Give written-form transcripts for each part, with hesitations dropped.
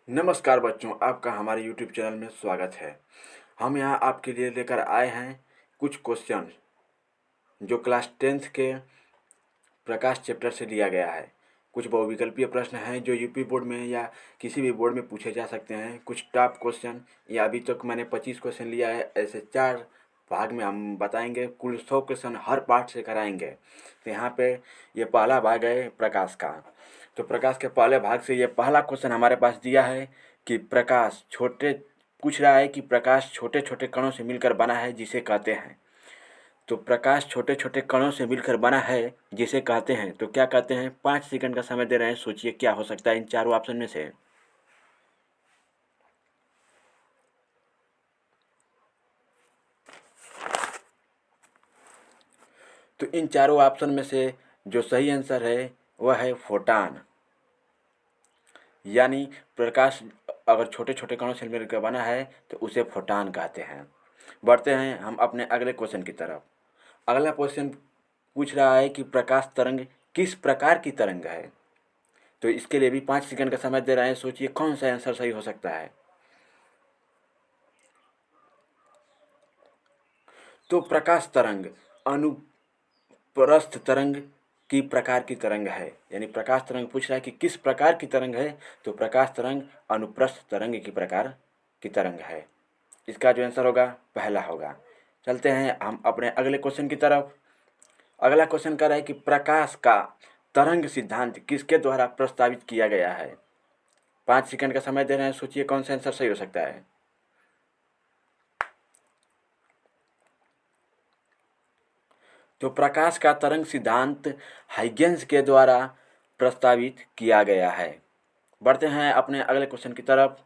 नमस्कार बच्चों, आपका हमारे यूट्यूब चैनल में स्वागत है। हम यहाँ आपके लिए लेकर आए हैं कुछ क्वेश्चन जो क्लास 10th के प्रकाश चैप्टर से लिया गया है। कुछ बहुविकल्पीय प्रश्न हैं जो यूपी बोर्ड में या किसी भी बोर्ड में पूछे जा सकते हैं। कुछ टॉप क्वेश्चन, या अभी तक मैंने 25 क्वेश्चन लिया है, ऐसे 4 भाग में हम बताएंगे। कुल 100 क्वेश्चन हर पार्ट से कराएंगे। तो यहाँ पे ये पहला भाग है प्रकाश का। तो प्रकाश के पहले भाग से ये पहला क्वेश्चन हमारे पास दिया है कि प्रकाश छोटे पूछ रहा है कि प्रकाश छोटे छोटे कणों से मिलकर बना है जिसे कहते हैं। तो प्रकाश छोटे छोटे कणों से मिलकर बना है जिसे कहते हैं, तो क्या कहते हैं? 5 सेकंड का समय दे रहे हैं, सोचिए क्या हो सकता है इन चारों ऑप्शन में से। तो इन चारों ऑप्शन में से जो सही आंसर है वह है फोटान। यानी प्रकाश अगर छोटे छोटे कणों से मिलकर बना है तो उसे फोटान कहते हैं। बढ़ते हैं हम अपने अगले क्वेश्चन की तरफ। अगला क्वेश्चन पूछ रहा है कि प्रकाश तरंग किस प्रकार की तरंग है। तो इसके लिए भी 5 सेकंड का समय दे रहे हैं, सोचिए कौन सा आंसर सही हो सकता है। तो प्रकाश तरंग अनुप्रस्थ तरंग की प्रकार की तरंग है। यानी प्रकाश तरंग पूछ रहा है कि किस प्रकार की तरंग है, तो प्रकाश तरंग अनुप्रस्थ तरंग की प्रकार की तरंग है। इसका जो आंसर होगा पहला होगा। चलते हैं हम अपने अगले क्वेश्चन की तरफ। अगला क्वेश्चन कह रहा है कि प्रकाश का तरंग सिद्धांत किसके द्वारा प्रस्तावित किया गया है। 5 सेकंड का समय दे रहे हैं, सोचिए कौन सा आंसर सही हो सकता है। तो प्रकाश का तरंग सिद्धांत हाइगेंस के द्वारा प्रस्तावित किया गया है। बढ़ते हैं अपने अगले क्वेश्चन की तरफ।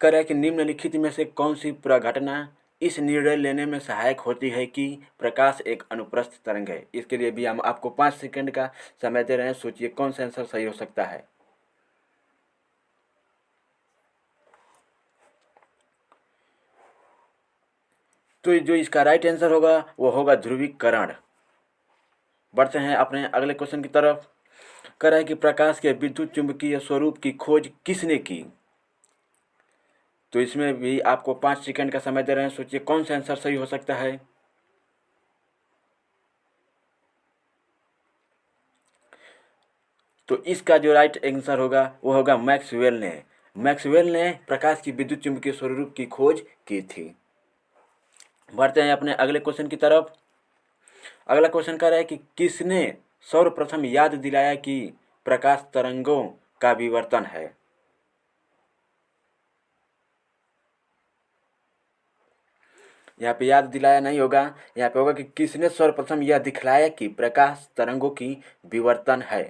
कह रहा है कि निम्नलिखित में से कौन सी प्रघटना इस निर्णय लेने में सहायक होती है कि प्रकाश एक अनुप्रस्थ तरंग है। इसके लिए भी हम आपको 5 सेकंड का समय दे रहे हैं, सोचिए कौन सा आंसर सही हो सकता है। तो जो इसका राइट आंसर होगा वो होगा ध्रुवीकरण। बढ़ते हैं अपने अगले क्वेश्चन की तरफ। कह रहा है कि प्रकाश के विद्युत चुंबकीय स्वरूप की खोज किसने की। तो इसमें भी आपको 5 सेकंड का समय दे रहे हैं, सोचिए कौन सा आंसर सही हो सकता है। तो इसका जो राइट आंसर होगा वो होगा मैक्सवेल ने। मैक्सवेल ने प्रकाश की विद्युत चुंबकीय स्वरूप की खोज की थी। बढ़ते हैं अपने अगले क्वेश्चन की तरफ। अगला क्वेश्चन कह रहा है कि किसने सर्वप्रथम याद दिलाया कि प्रकाश तरंगों का विवर्तन है। यहाँ पे याद दिलाया नहीं होगा, यहाँ पे होगा कि किसने सर्वप्रथम यह दिखलाया कि प्रकाश तरंगों की विवर्तन है।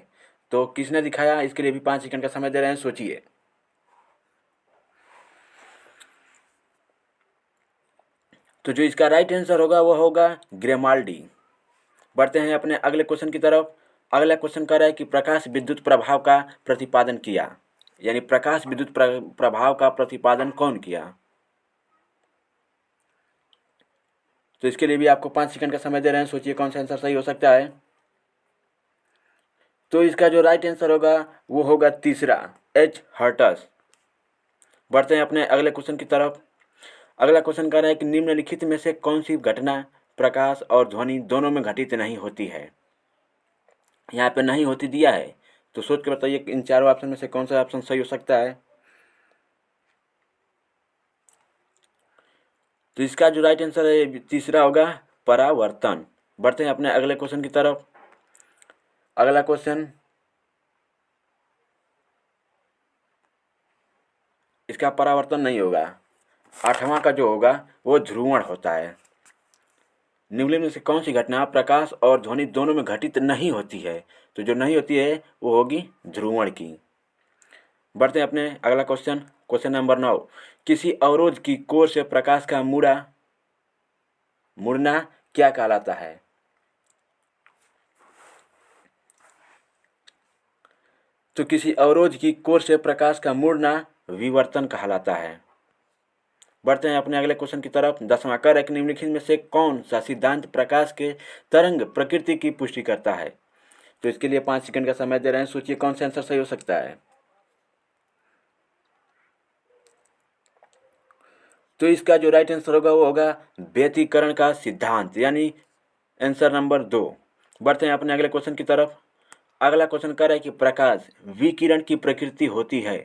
तो किसने दिखाया, इसके लिए भी 5 सेकंड का समय दे रहे हैं, सोचिए। तो जो इसका राइट आंसर होगा वो होगा ग्रेमाल्डी। बढ़ते हैं अपने अगले क्वेश्चन की तरफ। अगला क्वेश्चन कह रहा है कि प्रकाश विद्युत प्रभाव का प्रतिपादन किया। यानी प्रकाश विद्युत प्रभाव का प्रतिपादन कौन किया। तो इसके लिए भी आपको 5 सेकंड का समय दे रहे हैं, सोचिए कौन सा आंसर सही हो सकता है। तो इसका जो राइट आंसर होगा वो होगा तीसरा, एच हर्टस। बढ़ते हैं अपने अगले क्वेश्चन की तरफ। अगला क्वेश्चन कह रहा है कि निम्नलिखित में से कौन सी घटना प्रकाश और ध्वनि दोनों में घटित नहीं होती है। यहाँ पे नहीं होती दिया है, तो सोच के बताइए इन चारों ऑप्शन में से कौन सा ऑप्शन सही हो सकता है। तो इसका जो राइट आंसर है तीसरा होगा, परावर्तन। बढ़ते हैं अपने अगले क्वेश्चन की तरफ। अगला क्वेश्चन, इसका परावर्तन नहीं होगा। 8वां का जो होगा वो ध्रुवण होता है। निम्नलिखित में से कौन सी घटना प्रकाश और ध्वनि दोनों में घटित नहीं होती है। तो जो नहीं होती है वो होगी ध्रुवण की। बढ़ते हैं अपने अगला क्वेश्चन, क्वेश्चन नंबर 9। किसी अवरोध की कोर से प्रकाश का मुड़ना क्या कहलाता है। तो किसी अवरोध की कोर से प्रकाश का मुड़ना विवर्तन कहलाता है। बढ़ते हैं अपने अगले क्वेश्चन की तरफ। 10वां, कर एक निम्नलिखित में से कौन सा सिद्धांत प्रकाश के तरंग प्रकृति की पुष्टि करता है। तो इसके लिए 5 सेकंड का समय दे रहे हैं, सोचिए कौन सा आंसर सही हो सकता है। तो इसका जो राइट आंसर होगा वो होगा व्यतिकरण का सिद्धांत, यानी आंसर नंबर 2। बढ़ते हैं अपने अगले क्वेश्चन की तरफ। अगला क्वेश्चन कह रहा है कि प्रकाश विकिरण की प्रकृति होती है।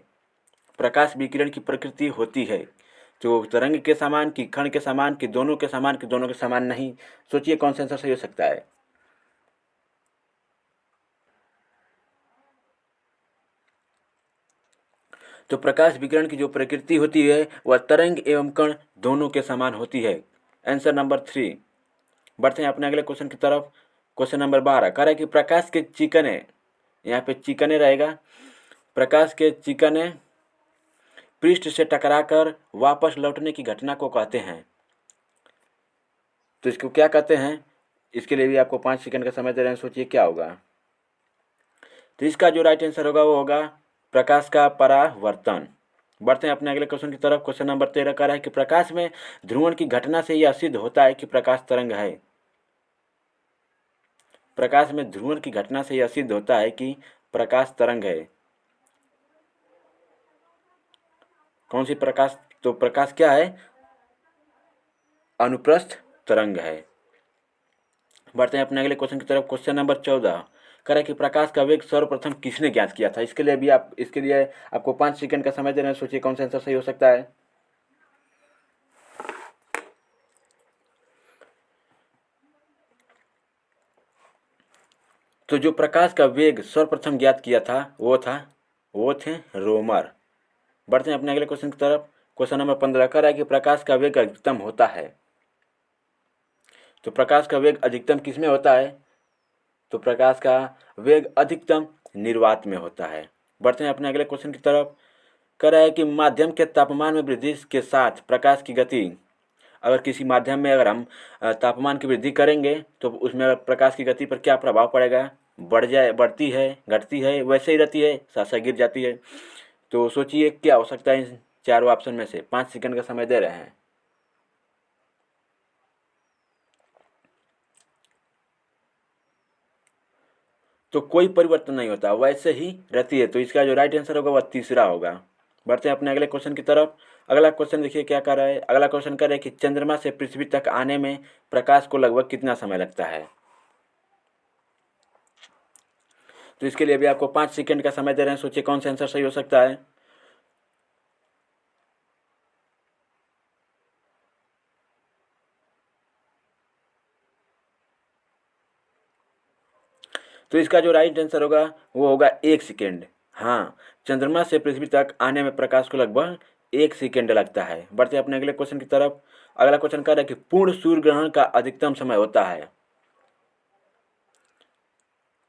प्रकाश विकिरण की प्रकृति होती है तो तरंग के समान, कि कण के समान, कि दोनों के समान, कि दोनों के समान नहीं। सोचिए कौन सा आंसर सही हो सकता है। तो प्रकाश विकिरण की जो प्रकृति होती है वह तरंग एवं कण दोनों के समान होती है। Answer number 3। बढ़ते हैं अपने अगले क्वेश्चन की तरफ। क्वेश्चन नंबर 12 कह रहा है कि प्रकाश के चिकने, यहाँ पे चिकने रहेगा, प्रकाश के चिकने पृष्ठ से टकराकर वापस लौटने की घटना को कहते हैं। तो इसको क्या कहते हैं, इसके लिए भी आपको 5 सेकंड का समय दे रहे हैं, सोचिए क्या होगा। तो इसका जो राइट आंसर होगा वो होगा प्रकाश का परावर्तन। बढ़ते हैं अपने अगले क्वेश्चन की तरफ। क्वेश्चन नंबर 13 कह रहा है कि प्रकाश में ध्रुवण की घटना से यह सिद्ध होता है कि प्रकाश तरंग है। प्रकाश में ध्रुवण की घटना से यह सिद्ध होता है कि प्रकाश तरंग है। कौन सी प्रकाश? तो प्रकाश क्या है? अनुप्रस्थ तरंग है। बढ़ते हैं अपने अगले क्वेश्चन की तरफ। क्वेश्चन नंबर 14 कह रहा है कि प्रकाश का वेग सर्वप्रथम किसने ज्ञात किया था। इसके लिए आपको 5 सेकंड का समय दे रहे हैं, सोचिए कौन सा आंसर सही हो सकता है। तो जो प्रकाश का वेग सर्वप्रथम ज्ञात किया था वो थे रोमर। बढ़ते हैं अपने अगले क्वेश्चन की तरफ। क्वेश्चन नंबर 15 कह रहा है कि प्रकाश का वेग अधिकतम होता है। तो प्रकाश का वेग अधिकतम किस में होता है? तो प्रकाश का वेग अधिकतम निर्वात में होता है। बढ़ते हैं अपने अगले क्वेश्चन की तरफ। कह रहा है कि माध्यम के तापमान में वृद्धि के साथ प्रकाश की गति, अगर किसी माध्यम में अगर हम तापमान की वृद्धि करेंगे तो उसमें प्रकाश की गति पर क्या प्रभाव पड़ेगा? बढ़ती है, घटती है, वैसे ही रहती है, साथ गिर जाती है। तो सोचिए क्या हो सकता है इन चारों ऑप्शन में से। 5 सेकंड का समय दे रहे हैं। तो कोई परिवर्तन नहीं होता, वैसे ही रहती है। तो इसका जो राइट आंसर होगा वह तीसरा होगा। बढ़ते हैं अपने अगले क्वेश्चन की तरफ। अगला क्वेश्चन देखिए क्या कर रहा है। अगला क्वेश्चन कर रहा है कि चंद्रमा से पृथ्वी तक आने में प्रकाश को लगभग कितना समय लगता है। तो इसके लिए भी आपको 5 सेकंड का समय दे रहे हैं, सोचिए कौन सा आंसर सही हो सकता है। तो इसका जो राइट आंसर होगा वो होगा 1 सेकेंड। हाँ, चंद्रमा से पृथ्वी तक आने में प्रकाश को लगभग 1 सेकेंड लगता है। बढ़ते हैं अपने अगले क्वेश्चन की तरफ। अगला क्वेश्चन कह रहा है कि पूर्ण सूर्य ग्रहण का अधिकतम समय होता है।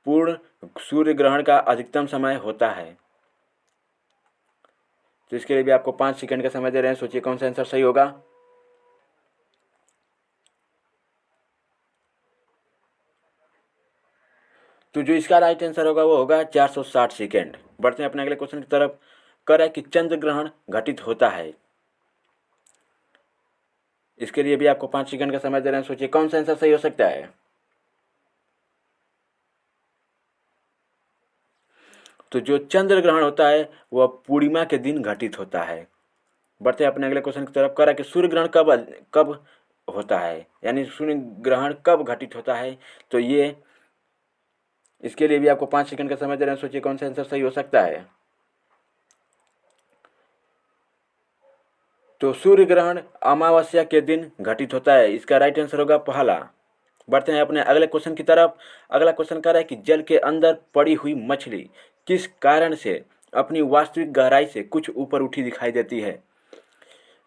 पूर्ण सूर्य ग्रहण का अधिकतम समय होता है। तो इसके लिए भी आपको 5 सेकंड का समय दे रहे हैं, सोचिए कौन सा आंसर सही होगा। तो जो इसका राइट आंसर होगा वो होगा 460 सेकेंड। बढ़ते हैं अपने अगले क्वेश्चन की तरफ। कह रहा है कि चंद्र ग्रहण घटित होता है। इसके लिए भी आपको 5 सेकंड का समय दे रहे हैं, सोचिए कौन सा आंसर सही हो सकता है। तो जो चंद्र ग्रहण होता है वह पूर्णिमा के दिन घटित होता है। बढ़ते हैं अपने अगले क्वेश्चन की तरफ। कह रहा है कि सूर्य ग्रहण कब होता है, यानी सूर्य ग्रहण कब घटित होता है। तो ये इसके लिए भी आपको 5 सेकंड का समय दे रहे हैं, सोचिए कौन सा आंसर सही हो सकता है। तो सूर्य ग्रहण अमावस्या के दिन घटित होता है। इसका राइट आंसर होगा पहला। बढ़ते हैं अपने अगले क्वेश्चन की तरफ। अगला क्वेश्चन कह रहा है कि जल के अंदर पड़ी हुई मछली किस कारण से अपनी वास्तविक गहराई से कुछ ऊपर उठी दिखाई देती है।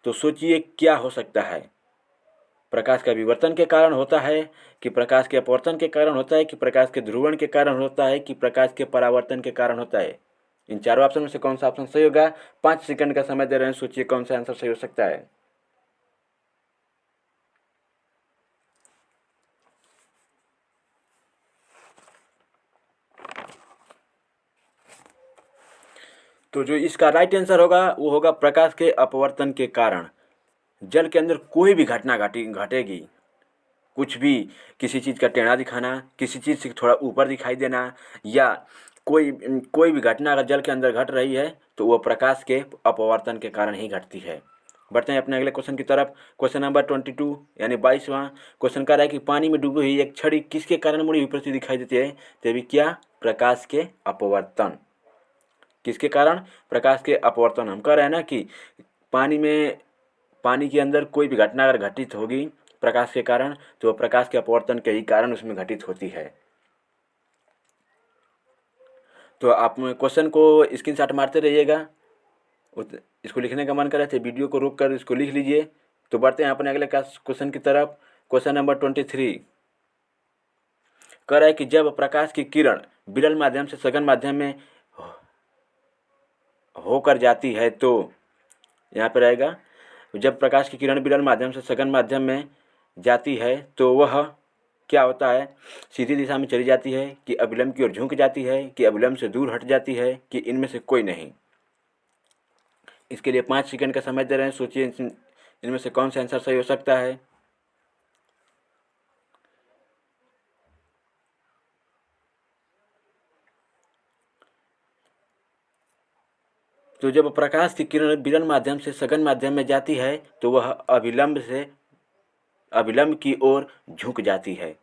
तो सोचिए क्या हो सकता है। प्रकाश का विवर्तन के कारण होता है, कि प्रकाश के अपवर्तन के कारण होता है, कि प्रकाश के ध्रुवण के कारण होता है, कि प्रकाश के परावर्तन के कारण होता है। इन चारों ऑप्शन में से कौन सा ऑप्शन सही होगा। 5 सेकंड का समय दे रहे हैं, सोचिए कौन सा आंसर सही हो सकता है। तो जो इसका राइट आंसर होगा वो होगा प्रकाश के अपवर्तन के कारण। जल के अंदर कोई भी घटना घटेगी, कुछ भी, किसी चीज़ का टेढ़ा दिखाना, किसी चीज़ से थोड़ा ऊपर दिखाई देना, या कोई भी घटना अगर जल के अंदर घट रही है तो वो प्रकाश के अपवर्तन के कारण ही घटती है। बढ़ते हैं अपने अगले क्वेश्चन की तरफ। क्वेश्चन नंबर 22 यानी 22वां क्वेश्चन कह रहा है कि पानी में डूबी हुई एक छड़ी किसके कारण मुड़ी हुई प्रतीत दिखाई देती है? तो भी क्या? प्रकाश के अपवर्तन। किसके कारण? प्रकाश के अपवर्तन। हम कह रहे हैं ना कि पानी के अंदर कोई भी घटना अगर घटित होगी प्रकाश के कारण, तो प्रकाश के अपवर्तन के ही कारण उसमें घटित होती है। तो आप क्वेश्चन को स्क्रीनशॉट मारते रहिएगा। इसको लिखने का मन करे तो वीडियो को रोक कर इसको लिख लीजिए। तो बढ़ते हैं अपने अगले क्वेश्चन की तरफ। क्वेश्चन नंबर 23 कह रहा है कि जब प्रकाश की किरण विरल माध्यम से सघन माध्यम में होकर जाती है, तो यहाँ पर रहेगा जब प्रकाश की किरण विरल माध्यम से सघन माध्यम में जाती है तो वह क्या होता है? सीधी दिशा में चली जाती है, कि अभिलंब की ओर झुक जाती है, कि अभिलंब से दूर हट जाती है, कि इनमें से कोई नहीं? इसके लिए 5 सेकंड का समय दे रहे हैं, सोचिए इनमें से कौन सा आंसर सही हो सकता है। तो जब प्रकाश की किरण विरल माध्यम से सघन माध्यम में जाती है तो वह अभिलंब की ओर झुक जाती है।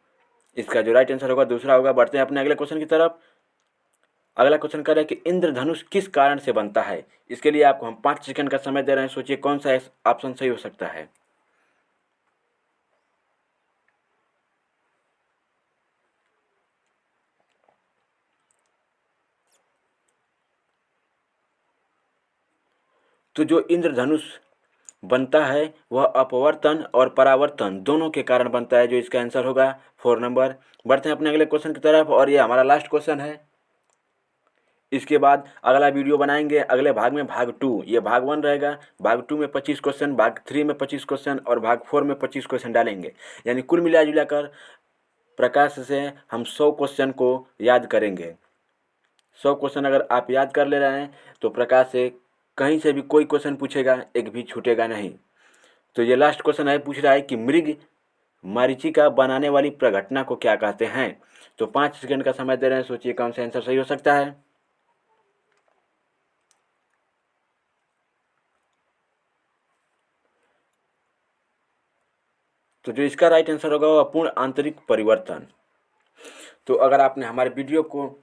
इसका जो राइट आंसर होगा दूसरा होगा। बढ़ते हैं अपने अगले क्वेश्चन की तरफ। अगला क्वेश्चन कर रहा है कि इंद्रधनुष किस कारण से बनता है? इसके लिए आपको हम 5 सेकंड का समय दे रहे हैं, सोचिए कौन सा ऑप्शन सही हो सकता है। तो जो इंद्रधनुष बनता है वह अपवर्तन और परावर्तन दोनों के कारण बनता है, जो इसका आंसर होगा 4 नंबर। बढ़ते हैं अपने अगले क्वेश्चन की तरफ और ये हमारा लास्ट क्वेश्चन है। इसके बाद अगला वीडियो बनाएंगे अगले भाग में, भाग 2। ये भाग 1 रहेगा। भाग 2 में 25 क्वेश्चन, भाग 3 में 25 क्वेश्चन और भाग 4 में 25 क्वेश्चन डालेंगे। यानी कुल मिला जुलाकर प्रकाश से हम 100 क्वेश्चन को याद करेंगे। 100 क्वेश्चन अगर आप याद कर ले रहे हैं तो प्रकाश से कहीं से भी कोई क्वेश्चन पूछेगा, एक भी छूटेगा नहीं। तो ये लास्ट क्वेश्चन है, पूछ रहा है कि मृग मरीचिका बनाने वाली प्रघटना को क्या कहते हैं? तो 5 सेकंड का समय दे रहे हैं, सोचिए कौन सा आंसर सही हो सकता है। तो जो इसका राइट आंसर होगा वह पूर्ण आंतरिक परिवर्तन। तो अगर आपने हमारे वीडियो को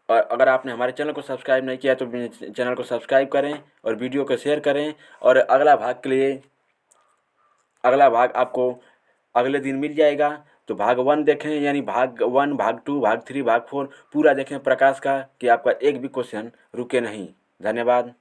और अगर आपने हमारे चैनल को सब्सक्राइब नहीं किया तो चैनल को सब्सक्राइब करें और वीडियो को शेयर करें। और अगला भाग के लिए अगला भाग आपको अगले दिन मिल जाएगा। तो भाग 1 देखें, यानी भाग 1, भाग 2, भाग 3, भाग 4 पूरा देखें प्रकाश का, कि आपका एक भी क्वेश्चन रुके नहीं। धन्यवाद।